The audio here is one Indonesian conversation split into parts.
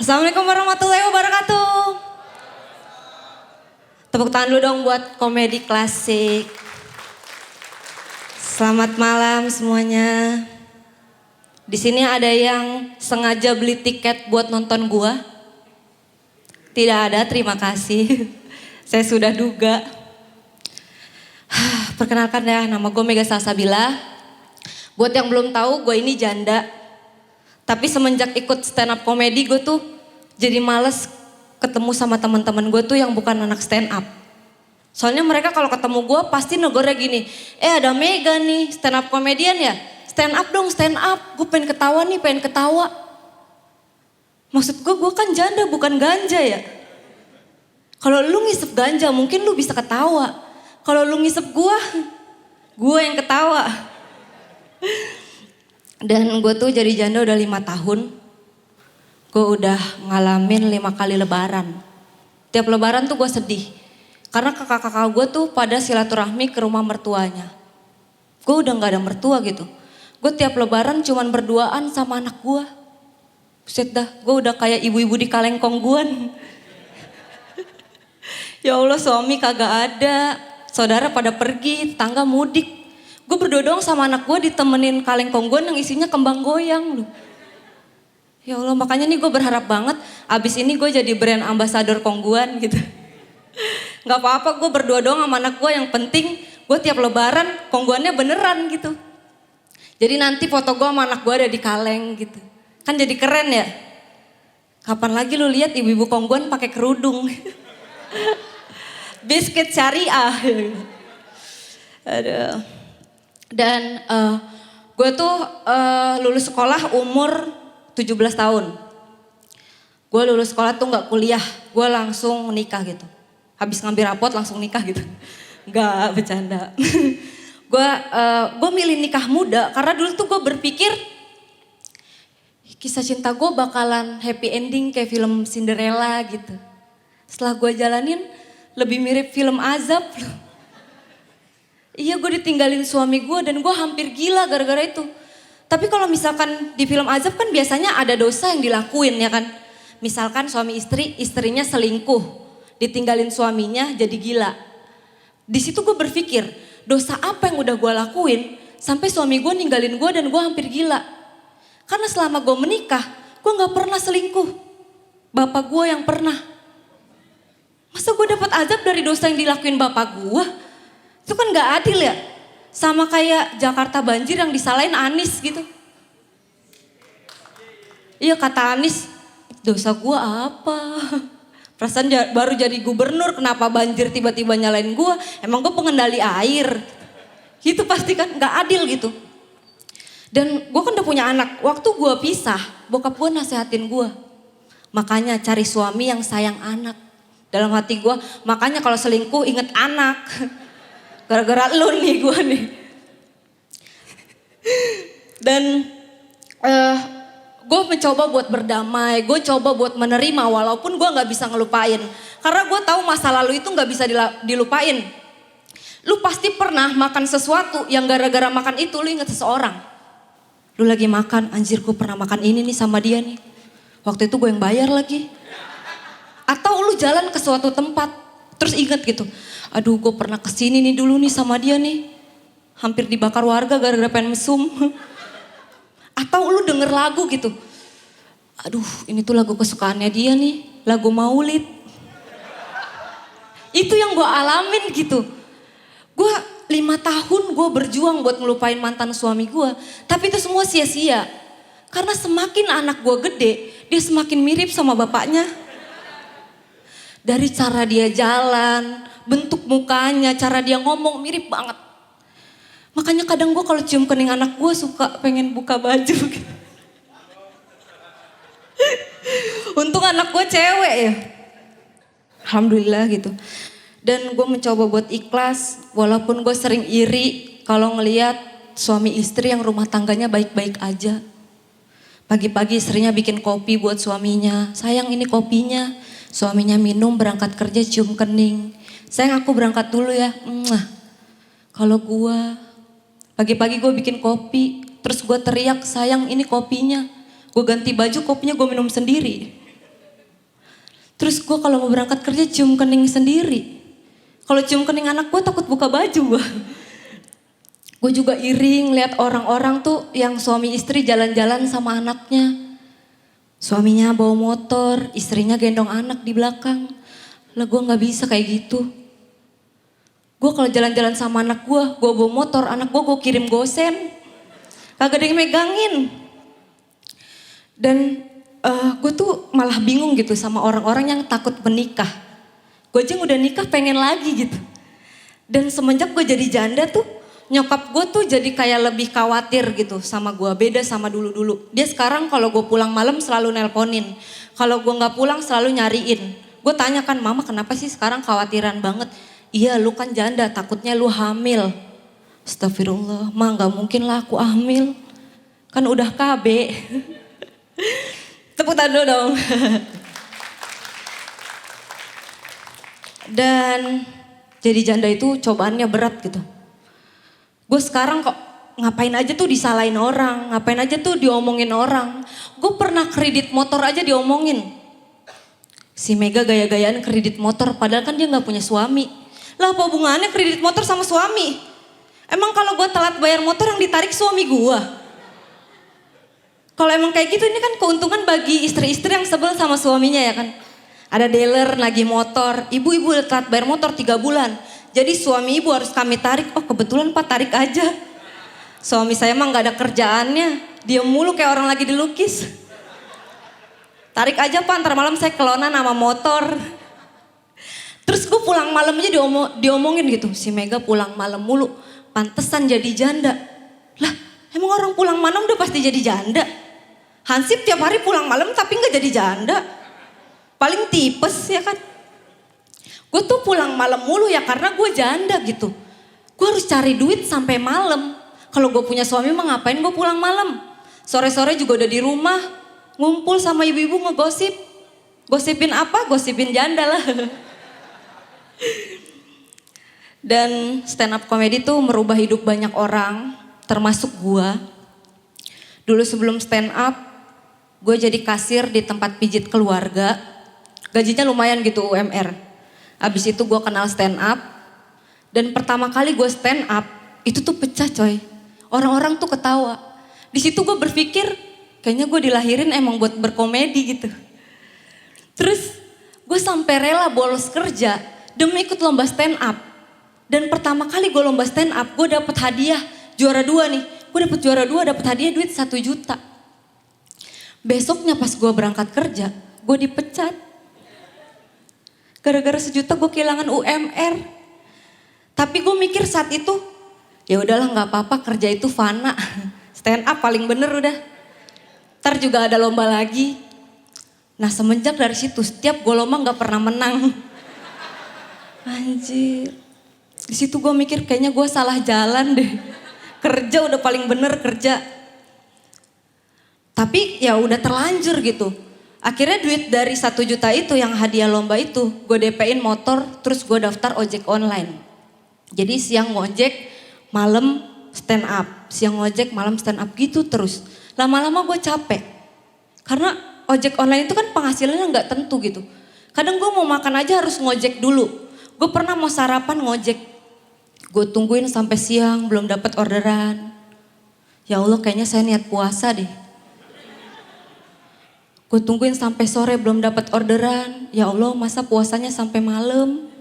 Assalamualaikum warahmatullahi wabarakatuh. Tepuk tangan dulu dong buat komedi klasik. Selamat malam semuanya. Di sini ada yang sengaja beli tiket buat nonton gua? Tidak ada, terima kasih. Saya sudah duga. Perkenalkan ya, nama gue Mega Salsabila. Buat yang belum tahu, gue ini janda. Tapi semenjak ikut stand up komedi, gue tuh jadi males ketemu sama teman-teman gue tuh yang bukan anak stand up. Soalnya mereka kalau ketemu gue pasti negornya gini, ada Mega nih stand up komedian ya, stand up dong stand up, gue pengen ketawa nih, pengen ketawa. Maksud gue kan janda bukan ganja ya. Kalau lu ngisep ganja mungkin lu bisa ketawa. Kalau lu ngisep gue yang ketawa. Dan gue tuh jadi janda udah 5 tahun. Gue udah ngalamin 5 kali lebaran. Tiap lebaran tuh gue sedih. Karena kakak-kakak gue tuh pada silaturahmi ke rumah mertuanya. Gue udah gak ada mertua gitu. Gue tiap lebaran cuman berduaan sama anak gue. Buset dah, gue udah kayak ibu-ibu di Kalengkongguan. Ya Allah, suami kagak ada. Saudara pada pergi, tetangga mudik. Gue berdua doang sama anak gue ditemenin kaleng kongguan yang isinya kembang goyang loh. Ya Allah, makanya nih gue berharap banget abis ini gue jadi brand ambassador kongguan gitu. Gak apa-apa, gue berdua doang sama anak gue, yang penting gue tiap lebaran kongguannya beneran gitu. Jadi nanti foto gue sama anak gue ada di kaleng gitu. Kan jadi keren ya. Kapan lagi lu lihat ibu-ibu kongguan pakai kerudung. Biskuit syariah. Aduh. Dan gue tuh lulus sekolah umur 17 tahun. Gue lulus sekolah tuh gak kuliah, gue langsung nikah gitu. Habis ngambil rapot langsung nikah gitu. Gak bercanda. Gue milih nikah muda karena dulu tuh gue berpikir kisah cinta gue bakalan happy ending kayak film Cinderella gitu. Setelah gue jalanin lebih mirip film azab loh. Iya, gue ditinggalin suami gue dan gue hampir gila gara-gara itu. Tapi kalau misalkan di film azab kan biasanya ada dosa yang dilakuin ya kan. Misalkan suami istri, istrinya selingkuh, ditinggalin suaminya jadi gila. Di situ gue berpikir, dosa apa yang udah gue lakuin sampai suami gue ninggalin gue dan gue hampir gila. Karena selama gue menikah, gue gak pernah selingkuh. Bapak gue yang pernah. Masa gue dapat azab dari dosa yang dilakuin bapak gue? Itu kan gak adil ya. Sama kayak Jakarta banjir yang disalahin Anies gitu. Iya, kata Anies, dosa gua apa? Perasaan baru jadi gubernur, kenapa banjir tiba-tiba nyalain gua? Emang gua pengendali air. Gitu pasti kan gak adil gitu. Dan gua kan udah punya anak. Waktu gua pisah, bokap gua nasehatin gua. Makanya cari suami yang sayang anak. Dalam hati gua, makanya kalau selingkuh inget anak. Gara-gara lu nih gue nih. Dan gue mencoba buat berdamai, gue coba buat menerima walaupun gue gak bisa ngelupain. Karena gue tahu masa lalu itu gak bisa dilupain. Lu pasti pernah makan sesuatu yang gara-gara makan itu lu inget seseorang. Lu lagi makan, anjir gue pernah makan ini nih sama dia nih. Waktu itu gue yang bayar lagi. Atau lu jalan ke suatu tempat, terus inget gitu. Aduh, gue pernah kesini nih dulu nih sama dia nih. Hampir dibakar warga gara-gara pengen mesum. Atau lu denger lagu gitu. Aduh, ini tuh lagu kesukaannya dia nih. Lagu Maulid. Itu yang gue alamin gitu. Gue 5 tahun gue berjuang buat ngelupain mantan suami gue. Tapi itu semua sia-sia. Karena semakin anak gue gede, dia semakin mirip sama bapaknya. Dari cara dia jalan, bentuk mukanya, cara dia ngomong mirip banget. Makanya kadang gue kalau cium kening anak gue suka pengen buka baju gitu. Untung anak gue cewek ya. Alhamdulillah gitu. Dan gue mencoba buat ikhlas walaupun gue sering iri kalau ngelihat suami istri yang rumah tangganya baik-baik aja. Pagi-pagi istrinya bikin kopi buat suaminya. Sayang ini kopinya. Suaminya minum berangkat kerja cium kening. Sayang aku berangkat dulu ya. Kalau gue pagi-pagi gue bikin kopi. Terus gue teriak sayang ini kopinya. Gue ganti baju kopinya gue minum sendiri. Terus gue kalau mau berangkat kerja cium kening sendiri. Kalau cium kening anak gue takut buka baju gue. Gue juga iri lihat orang-orang tuh yang suami istri jalan-jalan sama anaknya. Suaminya bawa motor, istrinya gendong anak di belakang. Lah gue gak bisa kayak gitu. Gue kalau jalan-jalan sama anak gue bawa motor, anak gue kirim gosen. Kagak ada yang megangin. Dan gue tuh malah bingung gitu sama orang-orang yang takut menikah. Gue aja udah nikah pengen lagi gitu. Dan semenjak gue jadi janda tuh, nyokap gue tuh jadi kayak lebih khawatir gitu sama gue. Beda sama dulu-dulu. Dia sekarang kalau gue pulang malam selalu nelponin. Kalau gue gak pulang selalu nyariin. Gue tanya kan, mama kenapa sih sekarang khawatiran banget? Iya lu kan janda, takutnya lu hamil. Astagfirullah, ma gak mungkin lah aku hamil. Kan udah KB. Tepuk tangan dulu dong. Dan jadi janda itu cobaannya berat gitu. Gue sekarang kok ngapain aja tuh disalahin orang, ngapain aja tuh diomongin orang. Gue pernah kredit motor aja diomongin. Si Mega gaya-gayaan kredit motor padahal kan dia gak punya suami. Lah apa hubungannya kredit motor sama suami? Emang kalau gue telat bayar motor yang ditarik suami gue? Kalau emang kayak gitu ini kan keuntungan bagi istri-istri yang sebel sama suaminya ya kan. Ada dealer lagi motor, ibu-ibu telat bayar motor 3 bulan. Jadi suami ibu harus kami tarik, oh kebetulan pak tarik aja. Suami saya emang gak ada kerjaannya, diem mulu kayak orang lagi dilukis. Tarik aja pak, ntar malam saya kelonan sama motor. Terus gue pulang malam aja diomongin gitu, si Mega pulang malam mulu, pantesan jadi janda. Lah emang orang pulang malam udah pasti jadi janda? Hansip tiap hari pulang malam tapi gak jadi janda. Paling tipes ya kan. Gue tuh pulang malam mulu ya karena gue janda gitu. Gue harus cari duit sampai malam. Kalau gue punya suami mah ngapain gue pulang malam. Sore-sore juga udah di rumah. Ngumpul sama ibu-ibu ngegosip. Gosipin apa? Gosipin janda lah. Dan stand up comedy tuh merubah hidup banyak orang. Termasuk gue. Dulu sebelum stand up. Gue jadi kasir di tempat pijit keluarga. Gajinya lumayan gitu UMR. Abis itu gue kenal stand up. Dan pertama kali gue stand up. Itu tuh pecah coy. Orang-orang tuh ketawa. Di situ gue berpikir. Kayaknya gue dilahirin emang buat berkomedi gitu. Terus gue sampai rela bolos kerja. Demi ikut lomba stand up. Dan pertama kali gue lomba stand up. Gue dapet hadiah juara 2 nih. Gue dapet juara 2 dapet hadiah duit 1 juta. Besoknya pas gue berangkat kerja, gue dipecat. Gara-gara 1 juta gue kehilangan UMR. Tapi gue mikir saat itu, ya udahlah nggak apa-apa kerja itu fana. Stand up paling bener udah. Ntar juga ada lomba lagi. Nah semenjak dari situ setiap gue lomba nggak pernah menang. Anjir. Di situ gue mikir kayaknya gue salah jalan deh. Kerja udah paling bener kerja. Tapi ya udah terlanjur gitu. Akhirnya duit dari 1 juta itu yang hadiah lomba itu gue DP-in motor terus gue daftar ojek online. Jadi siang ngojek, malam stand up. Siang ngojek, malam stand up gitu terus. Lama-lama gue capek. Karena ojek online itu kan penghasilannya gak tentu gitu. Kadang gue mau makan aja harus ngojek dulu. Gue pernah mau sarapan ngojek. Gue tungguin sampai siang belum dapat orderan. Ya Allah kayaknya saya niat puasa deh. Gue tungguin sampai sore belum dapat orderan. Ya Allah masa puasanya sampai malam.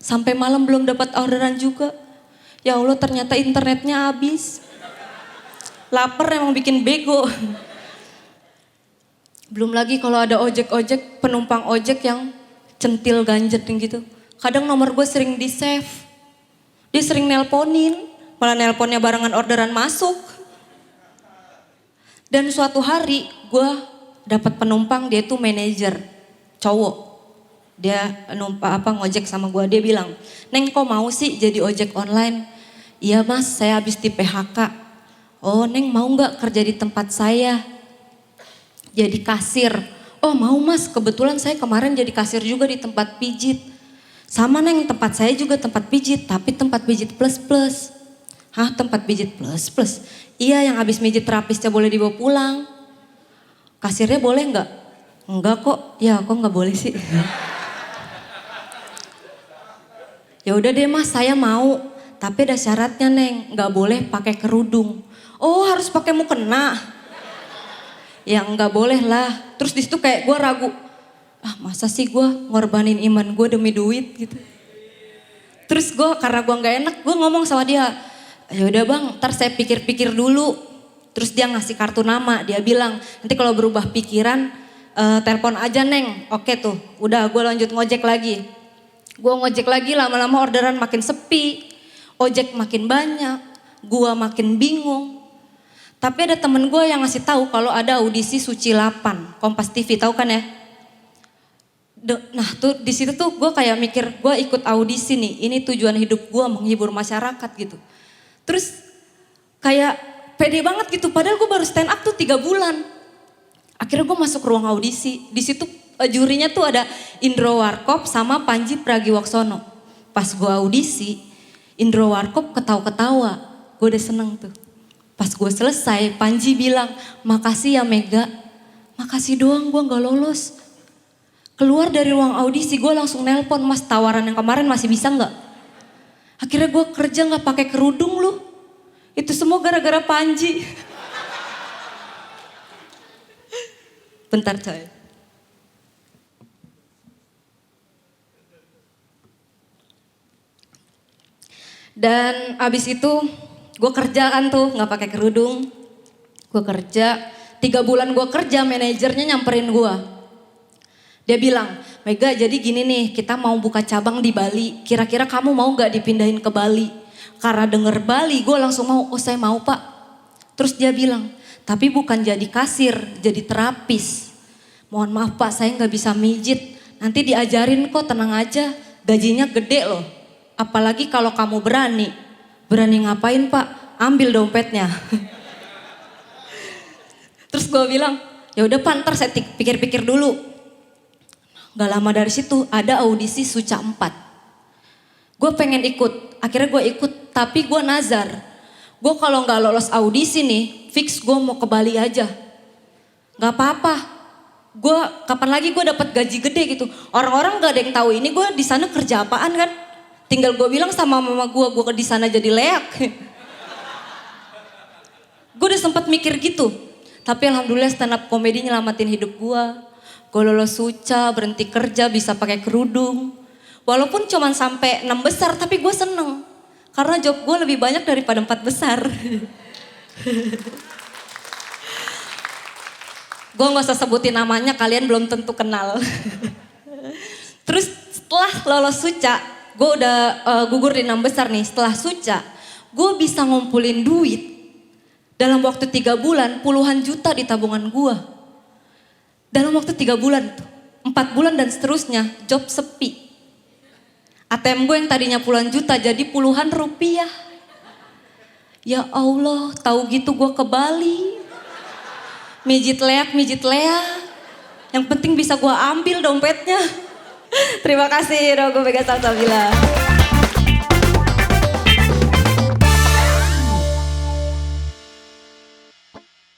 Sampai malam belum dapat orderan juga. Ya Allah ternyata internetnya habis. Lapar emang bikin bego. Belum lagi kalau ada ojek-ojek, penumpang ojek yang centil ganjet gitu. Kadang nomor gue sering di save. Dia sering nelponin. Malah nelponnya barengan orderan masuk. Dan suatu hari gue dapat penumpang, dia tuh manajer cowok. Dia ngojek sama gue, dia bilang, "Neng kok mau sih jadi ojek online?" "Iya mas, saya habis di PHK." "Oh Neng mau gak kerja di tempat saya jadi kasir?" "Oh mau mas, kebetulan saya kemarin jadi kasir juga di tempat pijit." "Sama Neng, tempat saya juga tempat pijit, tapi tempat pijit plus-plus." "Hah, tempat pijit plus-plus?" "Iya, yang habis mijit terapisnya boleh dibawa pulang." "Kasirnya boleh nggak?" Enggak kok, ya kok nggak boleh sih. Ya udah deh mas, saya mau. Tapi ada syaratnya Neng, nggak boleh pakai kerudung. Oh harus pakai mukena. Ya nggak boleh lah. Terus di situ kayak gue ragu. Ah masa sih gue ngorbanin iman gue demi duit gitu. Terus gue karena gue nggak enak, gue ngomong sama dia. Ya udah bang, ntar saya pikir-pikir dulu. Terus dia ngasih kartu nama, dia bilang nanti kalau berubah pikiran telepon aja Neng. Oke tuh, udah gue lanjut ngojek lagi. Gue ngojek lagi lama-lama orderan makin sepi. Ojek makin banyak, gue makin bingung. Tapi ada temen gue yang ngasih tahu kalau ada audisi Suci 8, Kompas TV, tahu kan ya? Nah tuh di situ tuh gue kayak mikir gue ikut audisi nih, ini tujuan hidup gue menghibur masyarakat gitu. Terus kayak pede banget gitu, padahal gue baru stand up tuh 3 bulan. Akhirnya gue masuk ruang audisi, di situ jurinya tuh ada Indro Warkop sama Panji Pragiwaksono. Pas gue audisi, Indro Warkop ketawa-ketawa, gue udah seneng tuh. Pas gue selesai, Panji bilang, makasih ya Mega, makasih doang gue gak lolos. Keluar dari ruang audisi, gue langsung nelpon, mas tawaran yang kemarin masih bisa gak? Akhirnya gue kerja gak pakai kerudung lu. Itu semua gara-gara Panji. Bentar coy. Dan abis itu gue kerjaan tuh gak pakai kerudung. Gue kerja, 3 bulan gue kerja manajernya nyamperin gue. Dia bilang, Mega jadi gini nih kita mau buka cabang di Bali. Kira-kira kamu mau gak dipindahin ke Bali? Karena denger Bali gue langsung mau, oh saya mau pak. Terus dia bilang, tapi bukan jadi kasir, jadi terapis. Mohon maaf pak saya gak bisa mijit. Nanti diajarin kok tenang aja, gajinya gede loh. Apalagi kalau kamu berani. Berani ngapain pak? Ambil dompetnya. Terus gue bilang, ya udah pak ntar saya pikir-pikir dulu. Gak lama dari situ ada audisi Suca 4. Gue pengen ikut, akhirnya gue ikut tapi gue nazar. Gue kalau gak lolos audisi nih, fix gue mau ke Bali aja. Gak apa-apa, gue kapan lagi gue dapat gaji gede gitu. Orang-orang gak ada yang tahu ini gue di sana kerja apaan kan. Tinggal gue bilang sama mama gue di sana jadi leak. Gue udah sempat mikir gitu. Tapi alhamdulillah stand up komedi nyelamatin hidup gue. Gue lolos Suca, berhenti kerja, bisa pakai kerudung. Walaupun cuma sampai 6 besar, tapi gue seneng. Karena job gue lebih banyak daripada 4 besar. Gue gak usah sebutin namanya, kalian belum tentu kenal. Terus setelah lolos Suca, gue udah gugur di 6 besar nih. Setelah Suca, gue bisa ngumpulin duit. Dalam waktu 3 bulan, puluhan juta di tabungan gue. Dalam waktu 3 bulan, 4 bulan dan seterusnya, job sepi. ATM gue yang tadinya puluhan juta jadi puluhan rupiah. Ya Allah, tahu gitu gue ke Bali. Mijit leak. Yang penting bisa gue ambil dompetnya. Terima kasih, Rogo Mega Salsabila.